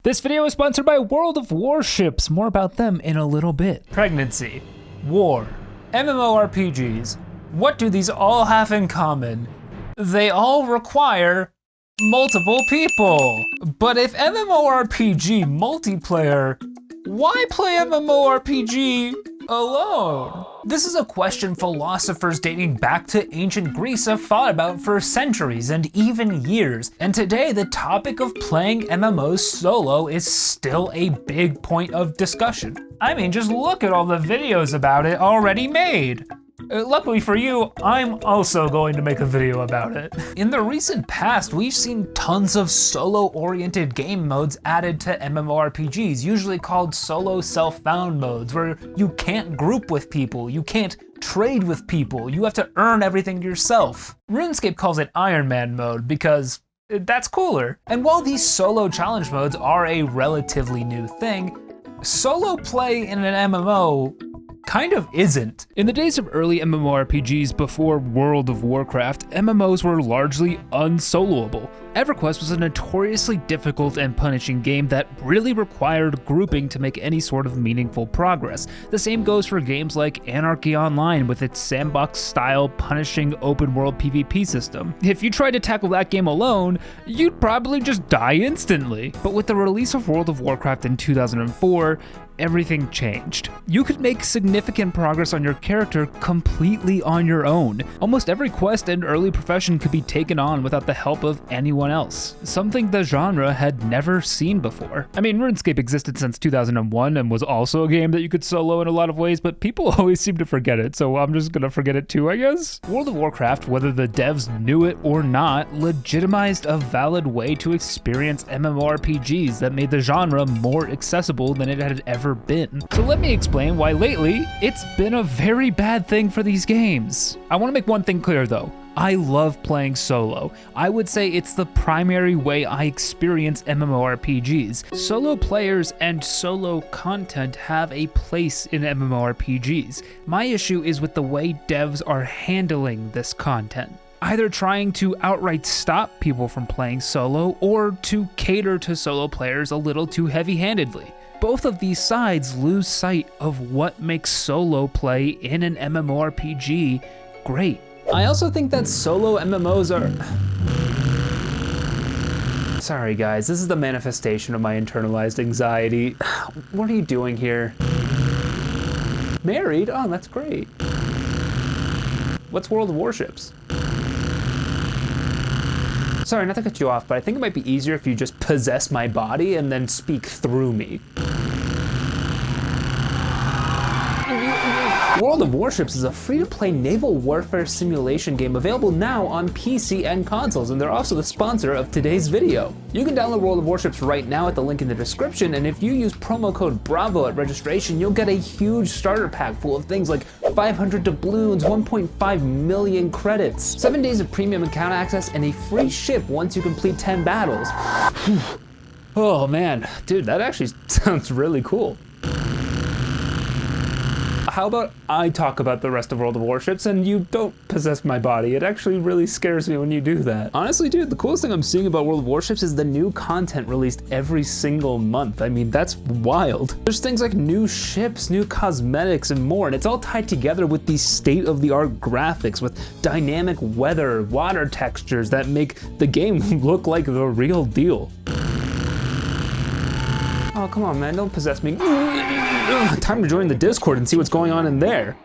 This video is sponsored by World of Warships. More about them in a little bit. Pregnancy, war, MMORPGs. What do these all have in common? They all require multiple people. But if MMORPG multiplayer, why play MMORPG alone? This is a question philosophers dating back to ancient Greece have thought about for centuries and even years. And today, the topic of playing MMOs solo is still a big point of discussion. I mean, just look at all the videos about it already made. Luckily for you, I'm also going to make a video about it. In the recent past, we've seen tons of solo-oriented game modes added to MMORPGs, usually called solo self-found modes, where you can't group with people, you can't trade with people, you have to earn everything yourself. RuneScape calls it Iron Man mode because that's cooler. And while these solo challenge modes are a relatively new thing, solo play in an MMO kind of isn't. In the days of early MMORPGs before World of Warcraft, MMOs were largely unsoloable. EverQuest was a notoriously difficult and punishing game that really required grouping to make any sort of meaningful progress. The same goes for games like Anarchy Online with its sandbox-style punishing open-world PvP system. If you tried to tackle that game alone, you'd probably just die instantly. But with the release of World of Warcraft in 2004, everything changed. You could make significant progress on your character completely on your own. Almost every quest and early profession could be taken on without the help of anyone else, something the genre had never seen before. I mean, RuneScape existed since 2001 and was also a game that you could solo in a lot of ways, but people always seem to forget it, so I'm just gonna forget it too, I guess. World of Warcraft, whether the devs knew it or not, legitimized a valid way to experience MMORPGs that made the genre more accessible than it had ever been. So let me explain why lately it's been a very bad thing for these games. I want to make one thing clear though. I love playing solo. I would say it's the primary way I experience MMORPGs. Solo players and solo content have a place in MMORPGs. My issue is with the way devs are handling this content, either trying to outright stop people from playing solo or to cater to solo players a little too heavy-handedly. Both of these sides lose sight of what makes solo play in an MMORPG great. I also think that solo MMOs are... Sorry guys, this is the manifestation of my internalized anxiety. What are you doing here? Married? Oh, that's great. What's World of Warships? Sorry, not to cut you off, but I think it might be easier if you just possess my body and then speak through me. World of Warships is a free-to-play naval warfare simulation game available now on PC and consoles, and they're also the sponsor of today's video. You can download World of Warships right now at the link in the description, and if you use promo code BRAVO at registration, you'll get a huge starter pack full of things like 500 doubloons, 1.5 million credits, 7 days of premium account access, and a free ship once you complete 10 battles. Oh man, dude, that actually sounds really cool. How about I talk about the rest of World of Warships and you don't possess my body? It actually really scares me when you do that. Honestly, dude, the coolest thing I'm seeing about World of Warships is the new content released every single month. I mean, that's wild. There's things like new ships, new cosmetics, and more, and it's all tied together with these state-of-the-art graphics with dynamic weather, water textures that make the game look like the real deal. Oh, come on, man, don't possess me. Time to join the Discord and see what's going on in there.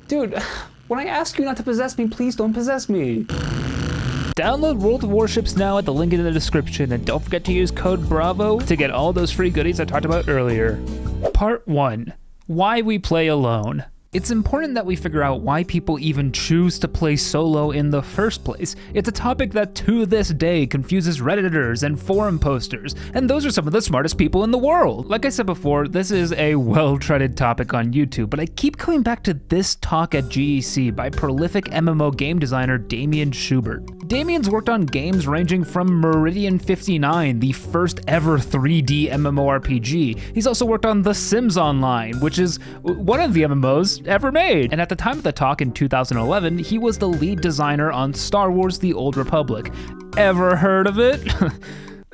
Dude, when I ask you not to possess me, please don't possess me. Download World of Warships now at the link in the description, and don't forget to use code BRAVO to get all those free goodies I talked about earlier. Part 1. Why we play alone. It's important that we figure out why people even choose to play solo in the first place. It's a topic that to this day confuses Redditors and forum posters, and those are some of the smartest people in the world. Like I said before, this is a well-treaded topic on YouTube, but I keep coming back to this talk at GEC by prolific MMO game designer Damien Schubert. Damien's worked on games ranging from Meridian 59, the first ever 3D MMORPG. He's also worked on The Sims Online, which is one of the MMOs ever made. And at the time of the talk in 2011, he was the lead designer on Star Wars: The Old Republic. Ever heard of it?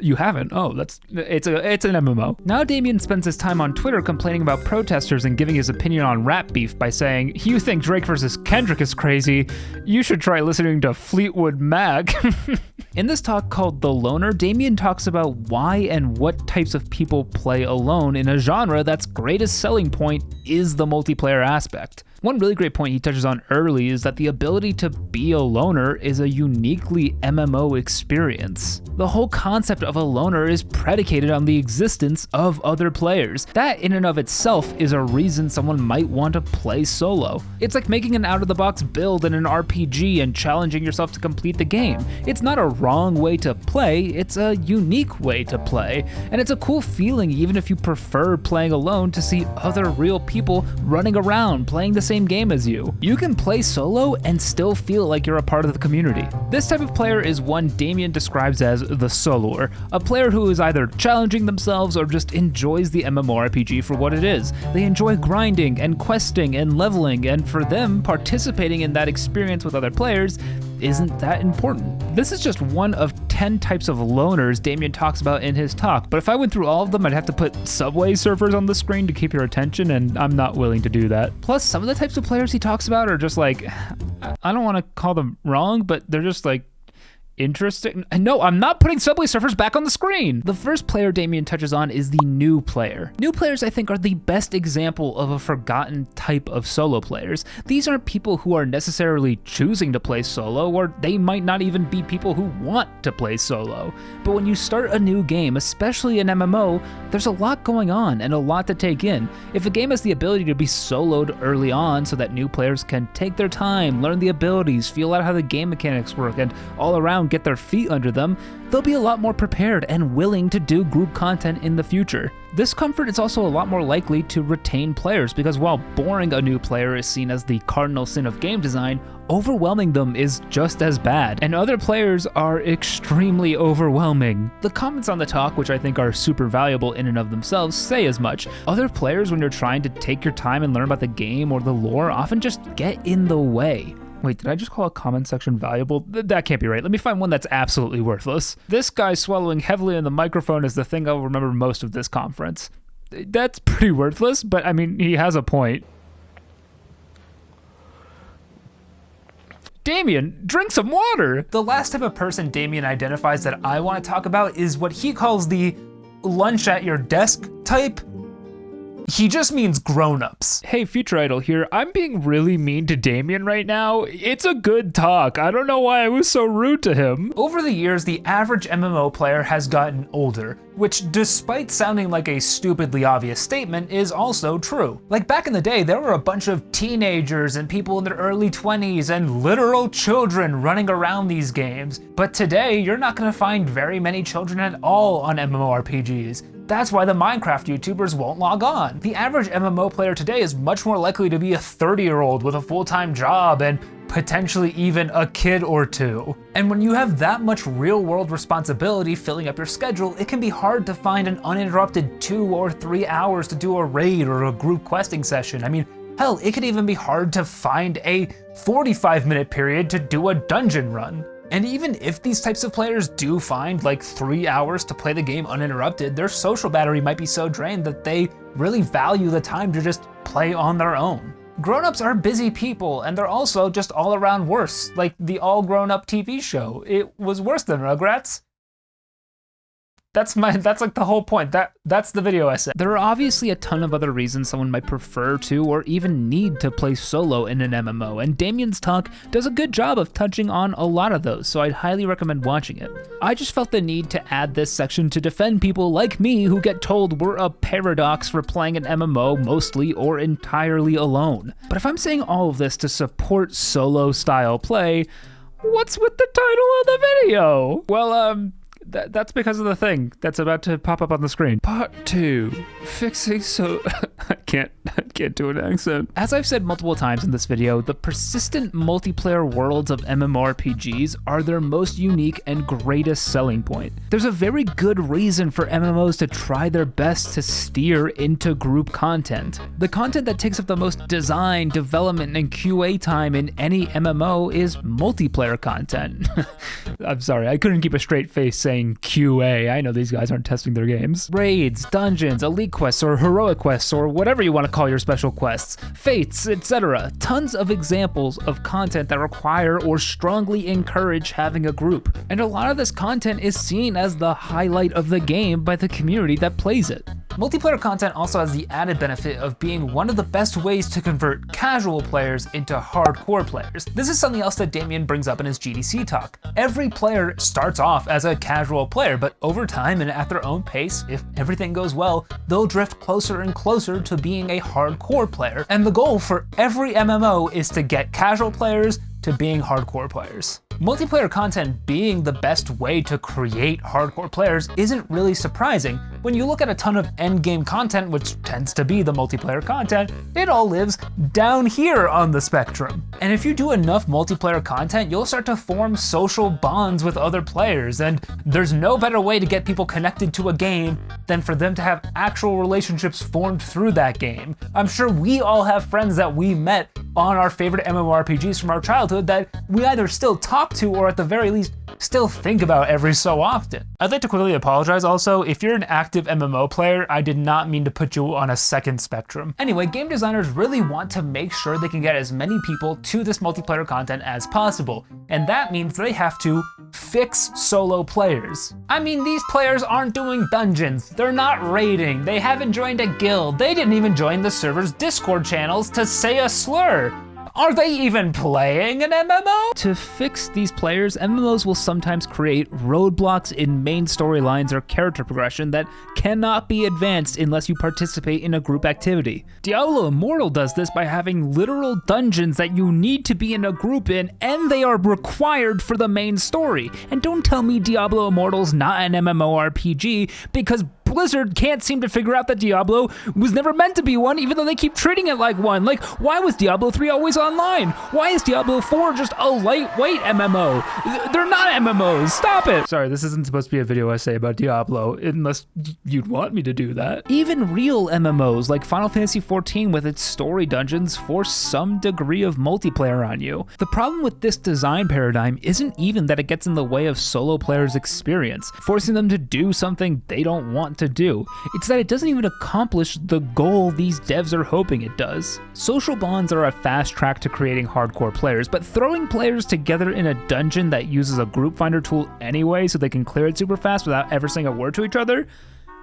You haven't? Oh, it's an MMO. Now Damien spends his time on Twitter complaining about protesters and giving his opinion on rap beef by saying, "You think Drake versus Kendrick is crazy? You should try listening to Fleetwood Mac." In this talk called The Loner, Damien talks about why and what types of people play alone in a genre that's greatest selling point is the multiplayer aspect. One really great point he touches on early is that the ability to be a loner is a uniquely MMO experience. The whole concept of a loner is predicated on the existence of other players. That in and of itself is a reason someone might want to play solo. It's like making an out-of-the-box build in an RPG and challenging yourself to complete the game. It's not a wrong way to play, it's a unique way to play. And it's a cool feeling even if you prefer playing alone to see other real people running around playing the same game as you. You can play solo and still feel like you're a part of the community. This type of player is one Damien describes as the soloer, a player who is either challenging themselves or just enjoys the MMORPG for what it is. They enjoy grinding and questing and leveling, and for them, participating in that experience with other players isn't that important. This is just one of 10 types of loners Damien talks about in his talk, but if I went through all of them, I'd have to put Subway surfers on the screen to keep your attention, and I'm not willing to do that. Plus, some of the types of players he talks about are just like, I don't want to call them wrong, but they're just like, interesting. No, I'm not putting Subway Surfers back on the screen. The first player Damien touches on is the new player. New players, I think, are the best example of a forgotten type of solo players. These aren't people who are necessarily choosing to play solo, or they might not even be people who want to play solo. But when you start a new game, especially an MMO, there's a lot going on and a lot to take in. If a game has the ability to be soloed early on so that new players can take their time, learn the abilities, feel out how the game mechanics work, and all around get their feet under them, they'll be a lot more prepared and willing to do group content in the future. This comfort is also a lot more likely to retain players because while boring a new player is seen as the cardinal sin of game design, overwhelming them is just as bad, and other players are extremely overwhelming. The comments on the talk, which I think are super valuable in and of themselves, say as much. Other players, when you're trying to take your time and learn about the game or the lore, often just get in the way. Wait, did I just call a comment section valuable? That can't be right. Let me find one that's absolutely worthless. This guy swallowing heavily in the microphone is the thing I'll remember most of this conference. That's pretty worthless, but I mean, he has a point. Damien, drink some water! The last type of person Damien identifies that I want to talk about is what he calls the lunch at your desk type. He just means grown-ups. Hey, Future Idol here. I'm being really mean to Damien right now. It's a good talk. I don't know why I was so rude to him. Over the years, the average MMO player has gotten older, which despite sounding like a stupidly obvious statement, is also true. Like back in the day, there were a bunch of teenagers and people in their early 20s and literal children running around these games. But today, you're not gonna find very many children at all on MMORPGs. That's why the Minecraft YouTubers won't log on. The average MMO player today is much more likely to be a 30-year-old with a full-time job and potentially even a kid or two. And when you have that much real-world responsibility filling up your schedule, it can be hard to find an uninterrupted 2 or 3 hours to do a raid or a group questing session. I mean, hell, it could even be hard to find a 45-minute period to do a dungeon run. And even if these types of players do find like 3 hours to play the game uninterrupted, their social battery might be so drained that they really value the time to just play on their own. Grown-ups are busy people, and they're also just all around worse, like the All Grown Up TV show. It was worse than Rugrats. That's like the whole point. That's the video I said. There are obviously a ton of other reasons someone might prefer to or even need to play solo in an MMO, and Damien's talk does a good job of touching on a lot of those, so I'd highly recommend watching it. I just felt the need to add this section to defend people like me who get told we're a paradox for playing an MMO mostly or entirely alone. But if I'm saying all of this to support solo style play, what's with the title of the video? Well, that's because of the thing that's about to pop up on the screen. Part 2, fixing I can't do an accent. As I've said multiple times in this video, the persistent multiplayer worlds of MMORPGs are their most unique and greatest selling point. There's a very good reason for MMOs to try their best to steer into group content. The content that takes up the most design, development, and QA time in any MMO is multiplayer content. I'm sorry, I couldn't keep a straight face saying saying QA. I know these guys aren't testing their games. Raids, dungeons, elite quests, or heroic quests, or whatever you want to call your special quests, fates, etc. Tons of examples of content that require or strongly encourage having a group. And a lot of this content is seen as the highlight of the game by the community that plays it. Multiplayer content also has the added benefit of being one of the best ways to convert casual players into hardcore players. This is something else that Damien brings up in his GDC talk. Every player starts off as a casual player, but over time and at their own pace, if everything goes well, they'll drift closer and closer to being a hardcore player. And the goal for every MMO is to get casual players to being hardcore players. Multiplayer content being the best way to create hardcore players isn't really surprising. When you look at a ton of endgame content, which tends to be the multiplayer content, it all lives down here on the spectrum. And if you do enough multiplayer content, you'll start to form social bonds with other players, and there's no better way to get people connected to a game than for them to have actual relationships formed through that game. I'm sure we all have friends that we met on our favorite MMORPGs from our childhood that we either still talk to or at the very least still think about every so often. I'd like to quickly apologize also, if you're an active MMO player, I did not mean to put you on a second spectrum. Anyway, game designers really want to make sure they can get as many people to this multiplayer content as possible, and that means they have to fix solo players. I mean, these players aren't doing dungeons, they're not raiding, they haven't joined a guild, they didn't even join the server's Discord channels to say a slur. Are they even playing an MMO? To fix these players, MMOs will sometimes create roadblocks in main storylines or character progression that cannot be advanced unless you participate in a group activity. Diablo Immortal does this by having literal dungeons that you need to be in a group in, and they are required for the main story. And don't tell me Diablo Immortal's not an MMORPG, because Blizzard can't seem to figure out that Diablo was never meant to be one, even though they keep treating it like one. Like, why was Diablo 3 always online? Why is Diablo 4 just a lightweight MMO? They're not MMOs, stop it! Sorry, this isn't supposed to be a video essay about Diablo, unless you'd want me to do that. Even real MMOs, like Final Fantasy XIV with its story dungeons, force some degree of multiplayer on you. The problem with this design paradigm isn't even that it gets in the way of solo players' experience, forcing them to do something they don't want to do. It's that it doesn't even accomplish the goal these devs are hoping it does. Social bonds are a fast track to creating hardcore players, but throwing players together in a dungeon that uses a group finder tool anyway so they can clear it super fast without ever saying a word to each other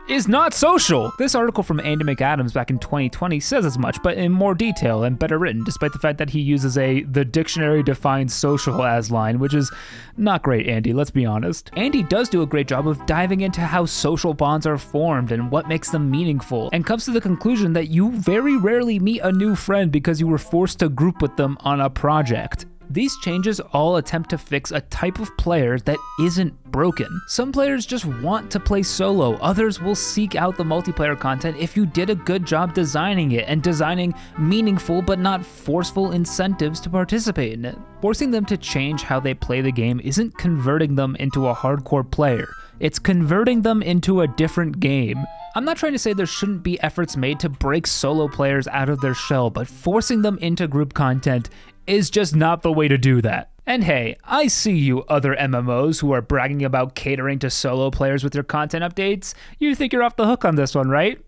is not social. This article from Andy McAdams back in 2020 says as much, but in more detail and better written, despite the fact that he uses the dictionary defines social as line, which is not great, Andy, let's be honest. Andy does do a great job of diving into how social bonds are formed and what makes them meaningful, and comes to the conclusion that you very rarely meet a new friend because you were forced to group with them on a project. These changes all attempt to fix a type of player that isn't broken. Some players just want to play solo, others will seek out the multiplayer content if you did a good job designing it and designing meaningful but not forceful incentives to participate in it. Forcing them to change how they play the game isn't converting them into a hardcore player, it's converting them into a different game. I'm not trying to say there shouldn't be efforts made to break solo players out of their shell, but forcing them into group content is just not the way to do that. And hey, I see you other MMOs who are bragging about catering to solo players with your content updates. You think you're off the hook on this one, right?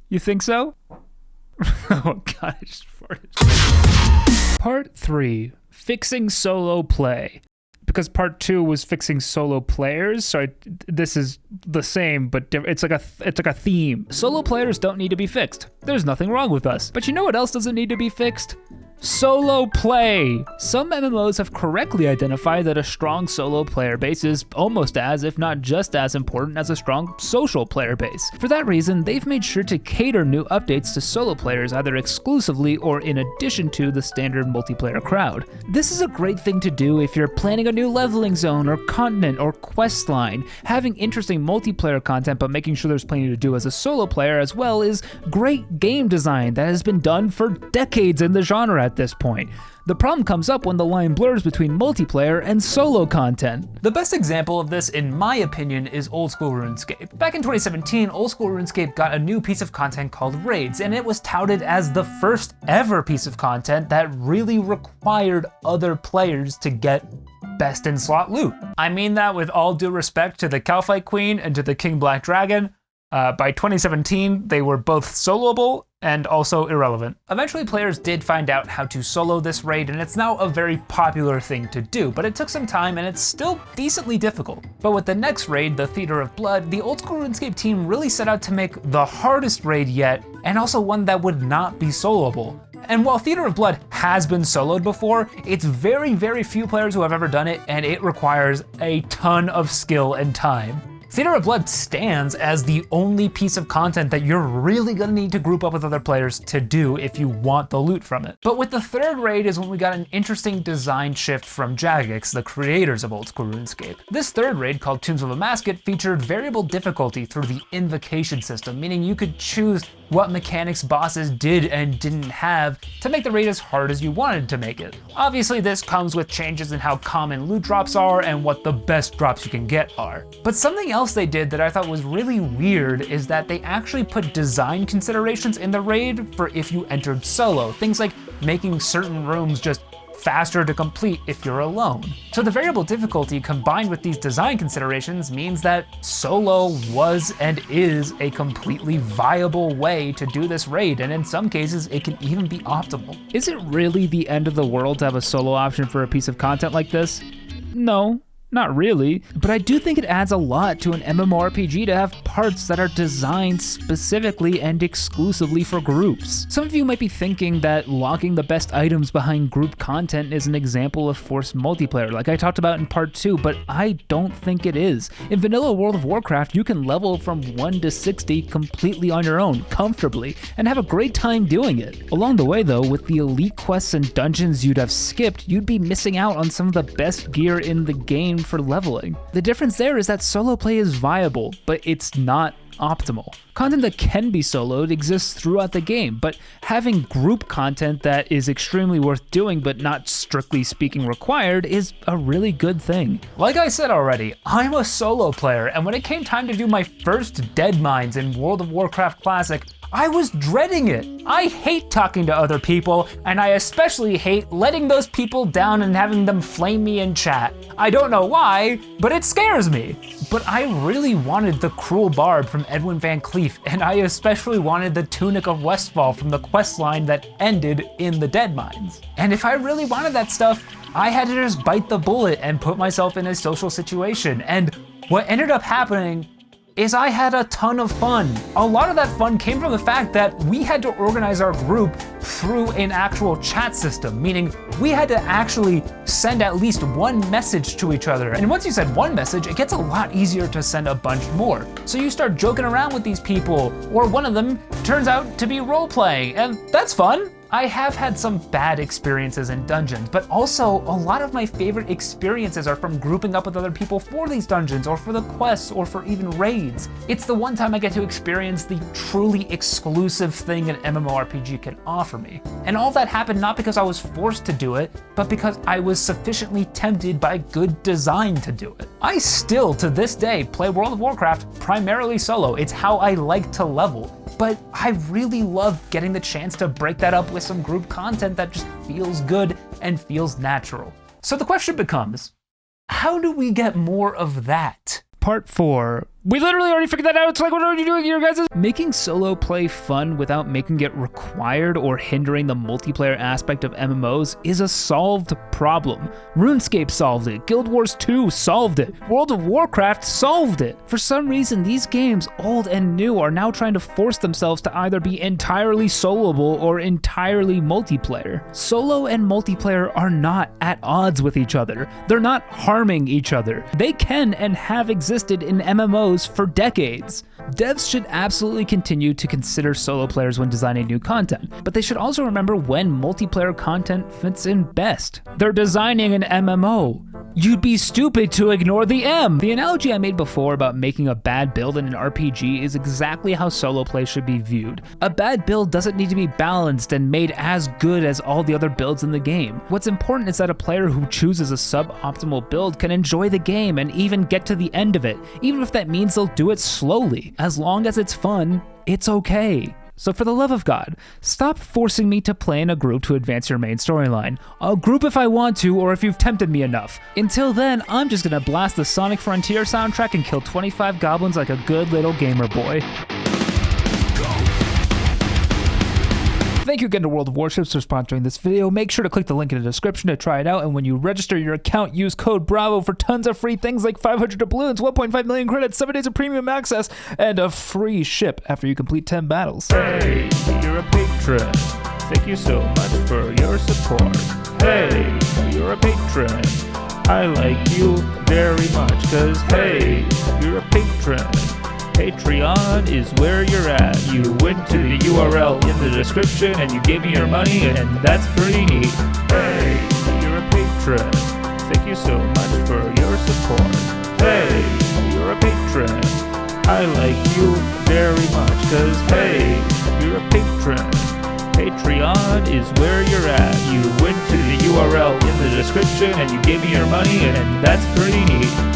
You think so? Oh god, I just farted. Part 3, fixing solo play. Because part 2 was fixing solo players, so this is the same, but it's like a theme. Solo players don't need to be fixed. There's nothing wrong with us. But you know what else doesn't need to be fixed? Solo play! Some MMOs have correctly identified that a strong solo player base is almost as, if not just as important as a strong social player base. For that reason, they've made sure to cater new updates to solo players either exclusively or in addition to the standard multiplayer crowd. This is a great thing to do if you're planning a new leveling zone or continent or quest line. Having interesting multiplayer content but making sure there's plenty to do as a solo player as well is great game design that has been done for decades in the genre at this point. The problem comes up when the line blurs between multiplayer and solo content. The best example of this, in my opinion, is Old School RuneScape. Back in 2017, Old School RuneScape got a new piece of content called Raids, and it was touted as the first ever piece of content that really required other players to get best in slot loot. I mean that with all due respect to the Cowfight Queen and to the King Black Dragon. By 2017, they were both soloable and also irrelevant. Eventually, players did find out how to solo this raid, and it's now a very popular thing to do, but it took some time and it's still decently difficult. But with the next raid, the Theater of Blood, the old school RuneScape team really set out to make the hardest raid yet, and also one that would not be soloable. And while Theater of Blood has been soloed before, it's very, very few players who have ever done it, and it requires a ton of skill and time. Theater of Blood stands as the only piece of content that you're really gonna need to group up with other players to do if you want the loot from it. But with the third raid is when we got an interesting design shift from Jagex, the creators of old school RuneScape. This third raid, called Tombs of a Masket, featured variable difficulty through the invocation system, meaning you could choose what mechanics bosses did and didn't have to make the raid as hard as you wanted to make it. Obviously, this comes with changes in how common loot drops are and what the best drops you can get are. But something else they did that I thought was really weird is that they actually put design considerations in the raid for if you entered solo. Things like making certain rooms just faster to complete if you're alone. So the variable difficulty combined with these design considerations means that solo was and is a completely viable way to do this raid, and in some cases it can even be optimal. Is it really the end of the world to have a solo option for a piece of content like this? No. Not really, but I do think it adds a lot to an MMORPG to have parts that are designed specifically and exclusively for groups. Some of you might be thinking that locking the best items behind group content is an example of forced multiplayer, like I talked about in part 2, but I don't think it is. In vanilla World of Warcraft, you can level from 1 to 60 completely on your own, comfortably, and have a great time doing it. Along the way though, with the elite quests and dungeons you'd have skipped, you'd be missing out on some of the best gear in the game for leveling. The difference there is that solo play is viable, but it's not optimal. Content that can be soloed exists throughout the game, but having group content that is extremely worth doing but not strictly speaking required is a really good thing. Like I said already, I'm a solo player, and when it came time to do my first Dead Mines in World of Warcraft Classic, I was dreading it. I hate talking to other people, and I especially hate letting those people down and having them flame me in chat. I don't know why, but it scares me. But I really wanted the Cruel Bard from Edwin Van Cleef, and I especially wanted the Tunic of Westfall from the questline that ended in the Dead Mines. And if I really wanted that stuff, I had to just bite the bullet and put myself in a social situation. And what ended up happening is I had a ton of fun. A lot of that fun came from the fact that we had to organize our group through an actual chat system, meaning we had to actually send at least one message to each other. And once you send one message, it gets a lot easier to send a bunch more. So you start joking around with these people, or one of them turns out to be role-playing, and that's fun. I have had some bad experiences in dungeons, but also a lot of my favorite experiences are from grouping up with other people for these dungeons, or for the quests, or for even raids. It's the one time I get to experience the truly exclusive thing an MMORPG can offer me. And all that happened not because I was forced to do it, but because I was sufficiently tempted by good design to do it. I still, to this day, play World of Warcraft primarily solo. It's how I like to level. But I really love getting the chance to break that up with some group content that just feels good and feels natural. So the question becomes, how do we get more of that? Part 4. We literally already figured that out. It's like, what are you doing here, guys? Making solo play fun without making it required or hindering the multiplayer aspect of MMOs is a solved problem. RuneScape solved it. Guild Wars 2 solved it. World of Warcraft solved it. For some reason, these games, old and new, are now trying to force themselves to either be entirely soloable or entirely multiplayer. Solo and multiplayer are not at odds with each other. They're not harming each other. They can and have existed in MMOs for decades. Devs should absolutely continue to consider solo players when designing new content, but they should also remember when multiplayer content fits in best. They're designing an MMO. You'd be stupid to ignore the M. The analogy I made before about making a bad build in an RPG is exactly how solo play should be viewed. A bad build doesn't need to be balanced and made as good as all the other builds in the game. What's important is that a player who chooses a suboptimal build can enjoy the game and even get to the end of it, even if that means they'll do it slowly. As long as it's fun, it's okay. So for the love of God, stop forcing me to play in a group to advance your main storyline. I'll group if I want to, or if you've tempted me enough. Until then, I'm just gonna blast the Sonic Frontier soundtrack and kill 25 goblins like a good little gamer boy. Thank you again to World of Warships for sponsoring this video. Make sure to click the link in the description to try it out, and when you register your account, use code BRAVO for tons of free things like 500 doubloons, 1.5 million credits, 7 days of premium access, and a free ship after you complete 10 battles. Hey, you're a patron. Thank you so much for your support. Hey, you're a patron. I like you very much, cause hey, you're a patron. Patreon is where you're at. You went to the URL in the description and you gave me your money, and that's pretty neat. Hey, you're a patron. Thank you so much for your support. Hey, you're a patron. I like you very much, cause hey, you're a patron. Patreon is where you're at. You went to the URL in the description and you gave me your money, and that's pretty neat.